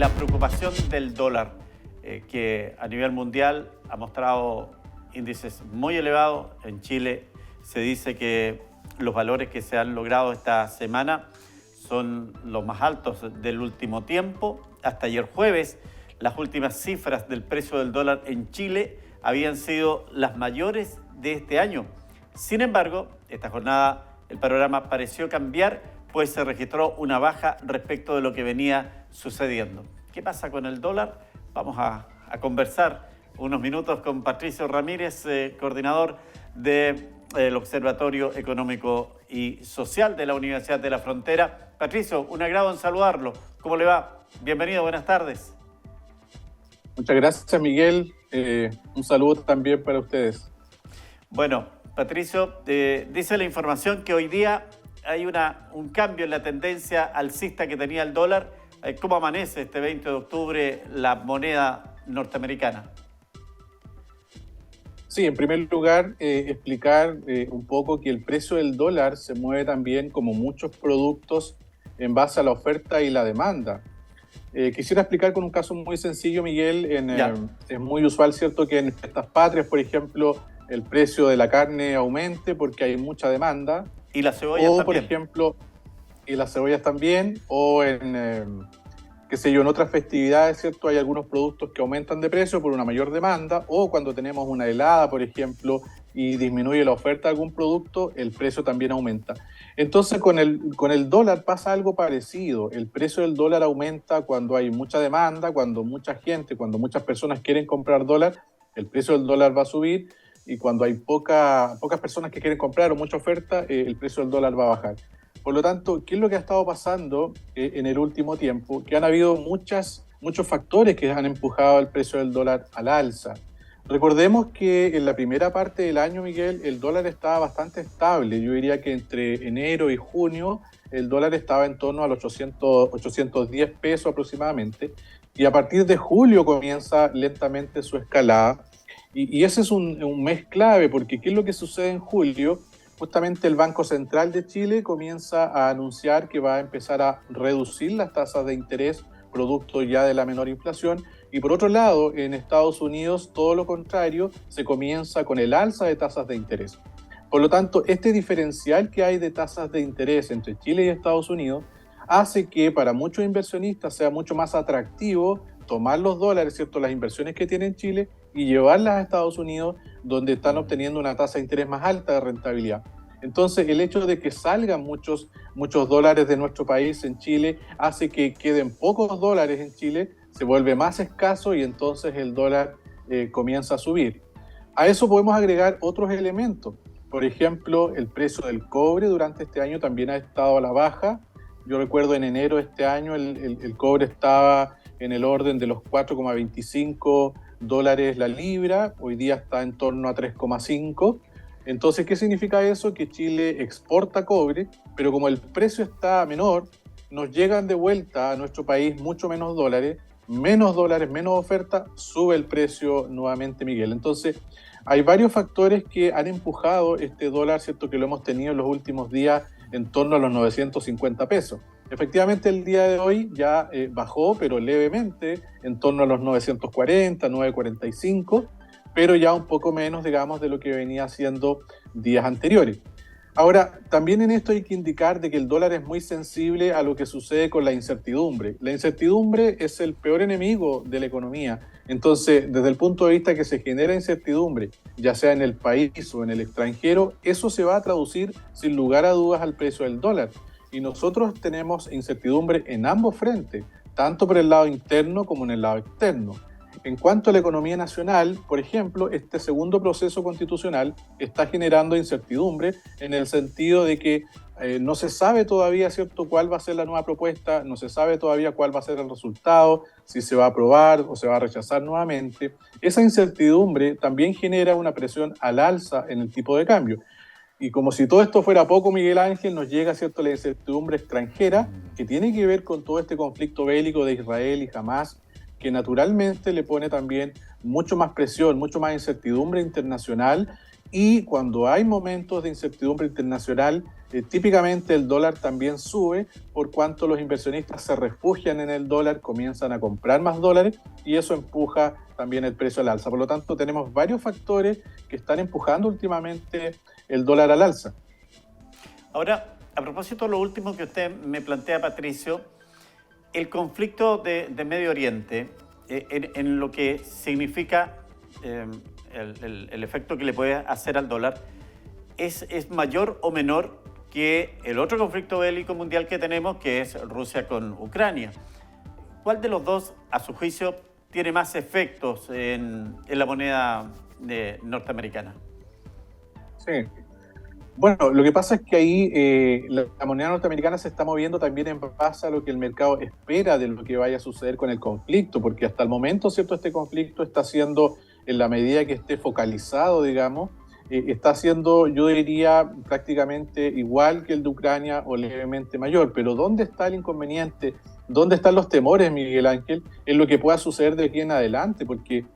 la preocupación del dólar, que a nivel mundial ha mostrado índices muy elevados. En Chile se dice que los valores que se han logrado esta semana son los más altos del último tiempo. Hasta ayer jueves, las últimas cifras del precio del dólar en Chile habían sido las mayores de este año. Sin embargo, esta jornada el panorama pareció cambiar, pues se registró una baja respecto de lo que venía sucediendo. ¿Qué pasa con el dólar? Vamos a conversar unos minutos con Patricio Ramírez, coordinador del Observatorio Económico y Social de la Universidad de la Frontera. Patricio, un agrado en saludarlo. ¿Cómo le va? Bienvenido, buenas tardes. Muchas gracias, Miguel. Un saludo también para ustedes. Bueno, Patricio, dice la información que hoy día hay un cambio en la tendencia alcista que tenía el dólar. ¿Cómo amanece este 20 de octubre la moneda norteamericana? Sí, en primer lugar, explicar un poco que el precio del dólar se mueve también, como muchos productos, en base a la oferta y la demanda. Quisiera explicar con un caso muy sencillo, Miguel. Es muy usual, ¿cierto?, que en estas patrias, por ejemplo, el precio de la carne aumente porque hay mucha demanda. Y las cebollas también. Por ejemplo, y las cebollas también, o en otras festividades, ¿cierto? Hay algunos productos que aumentan de precio por una mayor demanda, o cuando tenemos una helada, por ejemplo, y disminuye la oferta de algún producto, el precio también aumenta. Entonces, con el dólar pasa algo parecido. El precio del dólar aumenta cuando hay mucha demanda, cuando mucha gente, cuando muchas personas quieren comprar dólar, el precio del dólar va a subir, y cuando hay pocas personas que quieren comprar o mucha oferta, el precio del dólar va a bajar. Por lo tanto, ¿qué es lo que ha estado pasando en el último tiempo? Que han habido muchos factores que han empujado el precio del dólar al alza. Recordemos que en la primera parte del año, Miguel, el dólar estaba bastante estable. Yo diría que entre enero y junio el dólar estaba en torno a los 810 pesos aproximadamente. Y a partir de julio comienza lentamente su escalada. Y ese es un mes clave, porque ¿qué es lo que sucede en julio? Justamente el Banco Central de Chile comienza a anunciar que va a empezar a reducir las tasas de interés producto ya de la menor inflación. Y por otro lado, en Estados Unidos, todo lo contrario, se comienza con el alza de tasas de interés. Por lo tanto, este diferencial que hay de tasas de interés entre Chile y Estados Unidos hace que para muchos inversionistas sea mucho más atractivo tomar los dólares, ¿cierto?, las inversiones que tiene en Chile, y llevarlas a Estados Unidos, donde están obteniendo una tasa de interés más alta de rentabilidad. Entonces, el hecho de que salgan muchos dólares de nuestro país en Chile hace que queden pocos dólares en Chile, se vuelve más escaso y entonces el dólar comienza a subir. A eso podemos agregar otros elementos. Por ejemplo, el precio del cobre durante este año también ha estado a la baja. Yo recuerdo en enero de este año el cobre estaba en el orden de los 4,25 dólares la libra, hoy día está en torno a 3,5. Entonces, ¿qué significa eso? Que Chile exporta cobre, pero como el precio está menor, nos llegan de vuelta a nuestro país mucho menos dólares, menos oferta, sube el precio nuevamente, Miguel. Entonces, hay varios factores que han empujado este dólar, ¿cierto?, que lo hemos tenido en los últimos días en torno a los 950 pesos. Efectivamente, el día de hoy ya bajó, pero levemente, en torno a los 940, 945, pero ya un poco menos, digamos, de lo que venía haciendo días anteriores. Ahora, también en esto hay que indicar de que el dólar es muy sensible a lo que sucede con la incertidumbre. La incertidumbre es el peor enemigo de la economía. Entonces, desde el punto de vista que se genera incertidumbre, ya sea en el país o en el extranjero, eso se va a traducir sin lugar a dudas al precio del dólar. Y nosotros tenemos incertidumbre en ambos frentes, tanto por el lado interno como en el lado externo. En cuanto a la economía nacional, por ejemplo, este segundo proceso constitucional está generando incertidumbre en el sentido de que no se sabe todavía, ¿cierto?, cuál va a ser la nueva propuesta, no se sabe todavía cuál va a ser el resultado, si se va a aprobar o se va a rechazar nuevamente. Esa incertidumbre también genera una presión al alza en el tipo de cambio. Y como si todo esto fuera poco, Miguel Ángel, nos llega, ¿cierto?, la incertidumbre extranjera que tiene que ver con todo este conflicto bélico de Israel y Hamás, que naturalmente le pone también mucho más presión, mucho más incertidumbre internacional Y cuando hay momentos de incertidumbre internacional, típicamente el dólar también sube por cuanto los inversionistas se refugian en el dólar, comienzan a comprar más dólares y eso empuja también el precio al alza. Por lo tanto, tenemos varios factores que están empujando últimamente el dólar al alza. Ahora, a propósito de lo último que usted me plantea, Patricio, el conflicto de Medio Oriente, en lo que significa el efecto que le puede hacer al dólar, ¿es mayor o menor que el otro conflicto bélico mundial que tenemos, que es Rusia con Ucrania? ¿Cuál de los dos, a su juicio, tiene más efectos en la moneda norteamericana? Sí. Bueno, lo que pasa es que ahí la moneda norteamericana se está moviendo también en base a lo que el mercado espera de lo que vaya a suceder con el conflicto, porque hasta el momento, ¿cierto? Este conflicto está siendo, en la medida que esté focalizado, digamos, está siendo, yo diría, prácticamente igual que el de Ucrania o levemente mayor. Pero ¿dónde está el inconveniente? ¿Dónde están los temores, Miguel Ángel? En lo que pueda suceder de aquí en adelante, porque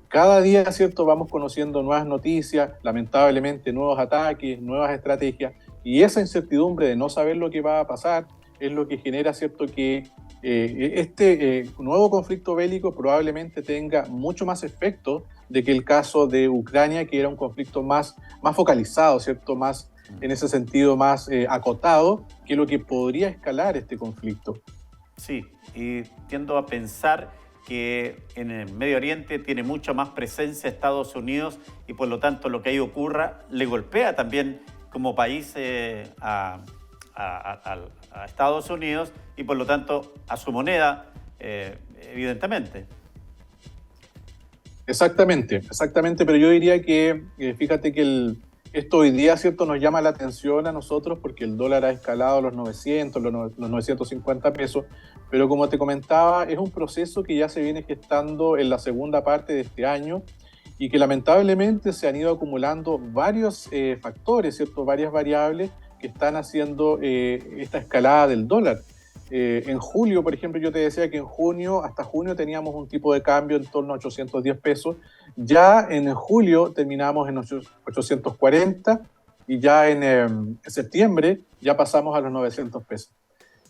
cada día, ¿cierto?, vamos conociendo nuevas noticias, lamentablemente nuevos ataques, nuevas estrategias, y esa incertidumbre de no saber lo que va a pasar es lo que genera, ¿cierto?, que este nuevo conflicto bélico probablemente tenga mucho más efecto de que el caso de Ucrania, que era un conflicto más focalizado, ¿cierto?, más, en ese sentido, más acotado, que lo que podría escalar este conflicto. Sí, y tiendo a pensar que en el Medio Oriente tiene mucha más presencia Estados Unidos y por lo tanto lo que ahí ocurra le golpea también como país a Estados Unidos y por lo tanto a su moneda, evidentemente. Exactamente, pero yo diría que, fíjate que esto hoy día, ¿cierto?, nos llama la atención a nosotros porque el dólar ha escalado a los 900, los 950 pesos, pero como te comentaba, es un proceso que ya se viene gestando en la segunda parte de este año y que lamentablemente se han ido acumulando varios factores, ¿cierto?, varias variables que están haciendo esta escalada del dólar. En julio, por ejemplo, yo te decía que en junio, hasta junio teníamos un tipo de cambio en torno a 810 pesos. Ya en julio terminamos en 840 y ya en septiembre ya pasamos a los 900 pesos.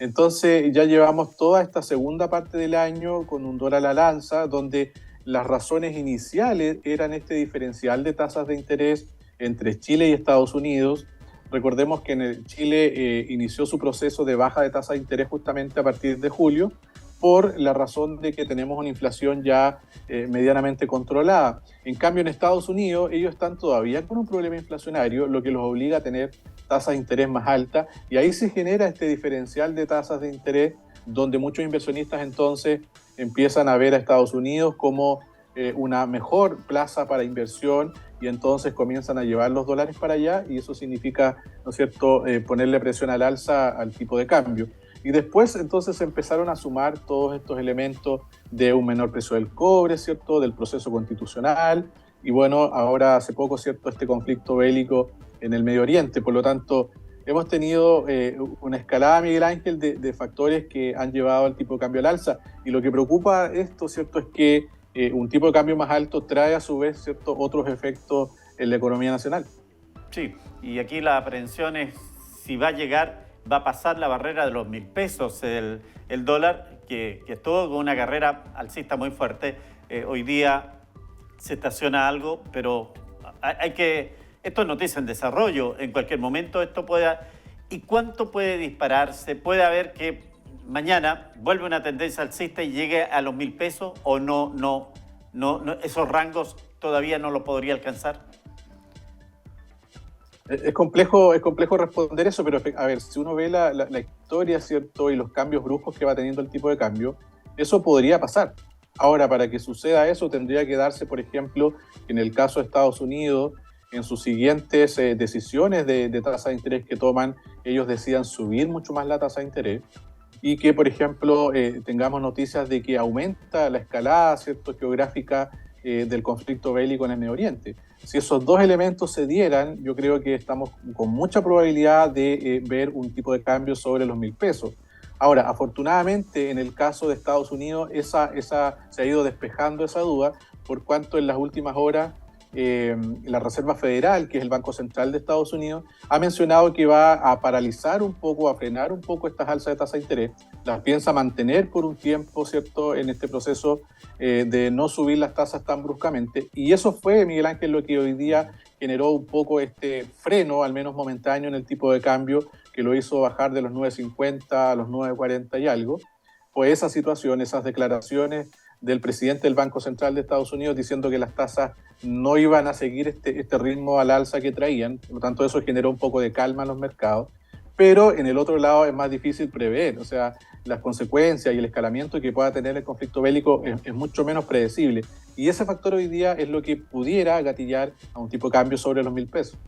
Entonces ya llevamos toda esta segunda parte del año con un dólar al alza, donde las razones iniciales eran este diferencial de tasas de interés entre Chile y Estados Unidos. Recordemos que en Chile inició su proceso de baja de tasa de interés justamente a partir de julio, por la razón de que tenemos una inflación ya medianamente controlada. En cambio, en Estados Unidos, ellos están todavía con un problema inflacionario, lo que los obliga a tener tasas de interés más altas, y ahí se genera este diferencial de tasas de interés, donde muchos inversionistas entonces empiezan a ver a Estados Unidos como una mejor plaza para inversión y entonces comienzan a llevar los dólares para allá y eso significa, ¿no es cierto?, ponerle presión al alza al tipo de cambio. Y después entonces empezaron a sumar todos estos elementos de un menor precio del cobre, ¿cierto?, del proceso constitucional y bueno, ahora hace poco, ¿cierto?, este conflicto bélico en el Medio Oriente. Por lo tanto, hemos tenido una escalada, Miguel Ángel, de factores que han llevado al tipo de cambio al alza. Y lo que preocupa esto, ¿cierto?, es que un tipo de cambio más alto trae a su vez, ¿cierto?, otros efectos en la economía nacional. Sí, y aquí la aprehensión es si va a llegar, va a pasar la barrera de los 1.000 pesos el dólar, que estuvo con una carrera alcista muy fuerte. Hoy día se estaciona algo, pero esto es noticia en desarrollo, en cualquier momento esto pueda... ¿Y cuánto puede dispararse? ¿Puede haber que mañana vuelve una tendencia alcista y llegue a los 1.000 pesos o no, esos rangos todavía no lo podría alcanzar? Es complejo responder eso, pero a ver, si uno ve la historia, ¿cierto?, y los cambios bruscos que va teniendo el tipo de cambio, eso podría pasar. Ahora, para que suceda eso, tendría que darse, por ejemplo, en el caso de Estados Unidos, en sus siguientes decisiones de tasa de interés que toman, ellos decidan subir mucho más la tasa de interés y que, por ejemplo, tengamos noticias de que aumenta la escalada, ¿cierto?, geográfica del conflicto bélico en el Medio Oriente. Si esos dos elementos se dieran, yo creo que estamos con mucha probabilidad de ver un tipo de cambio sobre los 1.000 pesos. Ahora, afortunadamente, en el caso de Estados Unidos, se ha ido despejando esa duda, por cuanto en las últimas horas la Reserva Federal, que es el Banco Central de Estados Unidos, ha mencionado que va a paralizar un poco, a frenar un poco estas alzas de tasa de interés. Las piensa mantener por un tiempo, ¿cierto?, en este proceso de no subir las tasas tan bruscamente. Y eso fue, Miguel Ángel, lo que hoy día generó un poco este freno, al menos momentáneo, en el tipo de cambio, que lo hizo bajar de los 9.50 a los 9.40 y algo. Pues esa situación, esas declaraciones del presidente del Banco Central de Estados Unidos diciendo que las tasas no iban a seguir este ritmo al alza que traían, por lo tanto eso generó un poco de calma en los mercados, pero en el otro lado es más difícil prever, o sea, las consecuencias y el escalamiento que pueda tener el conflicto bélico es mucho menos predecible, y ese factor hoy día es lo que pudiera gatillar a un tipo de cambio sobre los 1.000 pesos.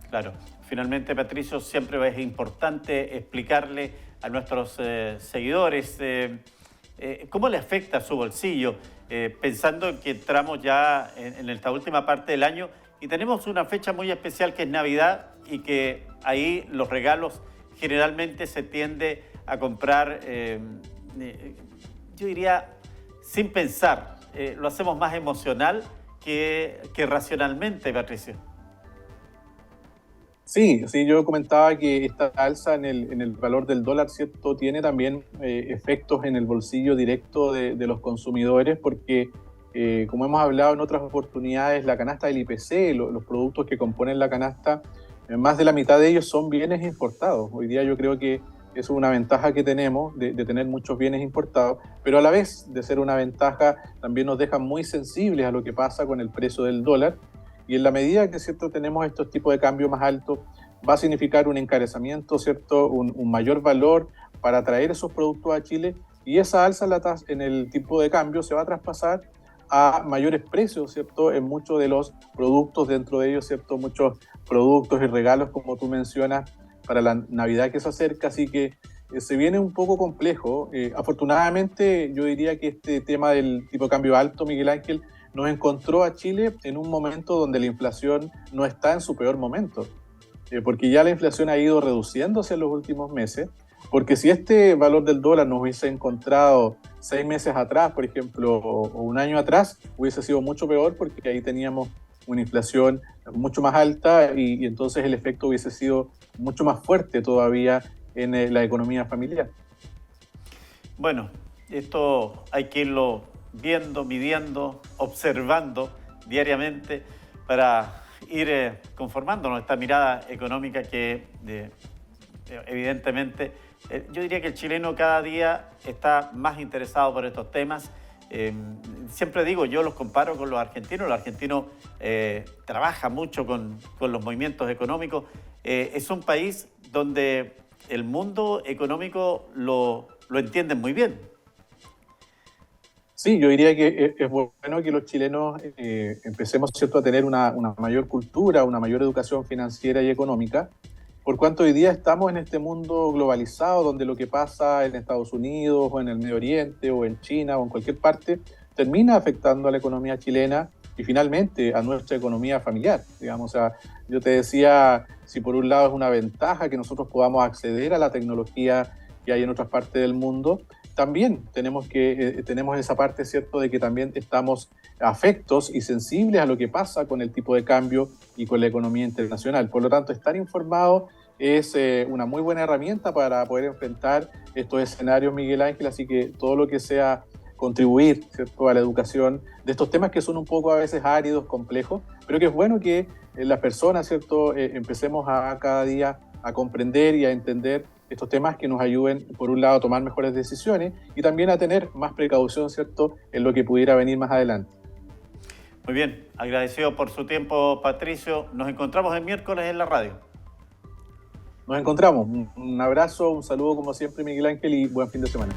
Claro, finalmente, Patricio, siempre es importante explicarle a nuestros seguidores cómo le afecta a su bolsillo, pensando en que entramos ya en esta última parte del año y tenemos una fecha muy especial que es Navidad y que ahí los regalos generalmente se tiende a comprar, yo diría, sin pensar. Lo hacemos más emocional que racionalmente, Patricio. Sí, yo comentaba que esta alza en el valor del dólar, ¿cierto?, tiene también efectos en el bolsillo directo de los consumidores, porque como hemos hablado en otras oportunidades, la canasta del IPC, los productos que componen la canasta, más de la mitad de ellos son bienes importados. Hoy día yo creo que es una ventaja que tenemos de tener muchos bienes importados, pero a la vez de ser una ventaja también nos deja muy sensibles a lo que pasa con el precio del dólar. Y en la medida que, ¿cierto?, tenemos estos tipos de cambio más altos, va a significar un encarecimiento, ¿cierto?, un mayor valor para traer esos productos a Chile, y esa alza en el tipo de cambio se va a traspasar a mayores precios, ¿cierto?, en muchos de los productos, dentro de ellos, ¿cierto?, muchos productos y regalos, como tú mencionas, para la Navidad que se acerca, así que se viene un poco complejo. Afortunadamente, yo diría que este tema del tipo de cambio alto, Miguel Ángel, nos encontró a Chile en un momento donde la inflación no está en su peor momento, porque ya la inflación ha ido reduciéndose en los últimos meses, porque si este valor del dólar nos hubiese encontrado 6 meses atrás, por ejemplo, o un año atrás, hubiese sido mucho peor, porque ahí teníamos una inflación mucho más alta y entonces el efecto hubiese sido mucho más fuerte todavía en la economía familiar. Bueno, esto hay que irlo viendo, midiendo, observando diariamente para ir conformándonos esta mirada económica que evidentemente yo diría que el chileno cada día está más interesado por estos temas. Siempre digo, yo los comparo con los argentinos trabaja mucho con los movimientos económicos. Es un país donde el mundo económico lo entienden muy bien. Sí, yo diría que es bueno que los chilenos empecemos, ¿cierto?, a tener una mayor cultura, una mayor educación financiera y económica, por cuanto hoy día estamos en este mundo globalizado donde lo que pasa en Estados Unidos o en el Medio Oriente o en China o en cualquier parte termina afectando a la economía chilena y finalmente a nuestra economía familiar. Digamos, o sea, yo te decía, si por un lado es una ventaja que nosotros podamos acceder a la tecnología que hay en otras partes del mundo, también tenemos esa parte, ¿cierto?, de que también estamos afectos y sensibles a lo que pasa con el tipo de cambio y con la economía internacional. Por lo tanto, estar informado es una muy buena herramienta para poder enfrentar estos escenarios, Miguel Ángel, así que todo lo que sea contribuir, ¿cierto?, a la educación de estos temas que son un poco a veces áridos, complejos, pero que es bueno que las personas, ¿cierto?, empecemos a cada día a comprender y a entender estos temas que nos ayuden, por un lado, a tomar mejores decisiones y también a tener más precaución, ¿cierto?, en lo que pudiera venir más adelante. Muy bien, agradecido por su tiempo, Patricio. Nos encontramos el miércoles en la radio. Nos encontramos. Un abrazo, un saludo como siempre, Miguel Ángel, y buen fin de semana.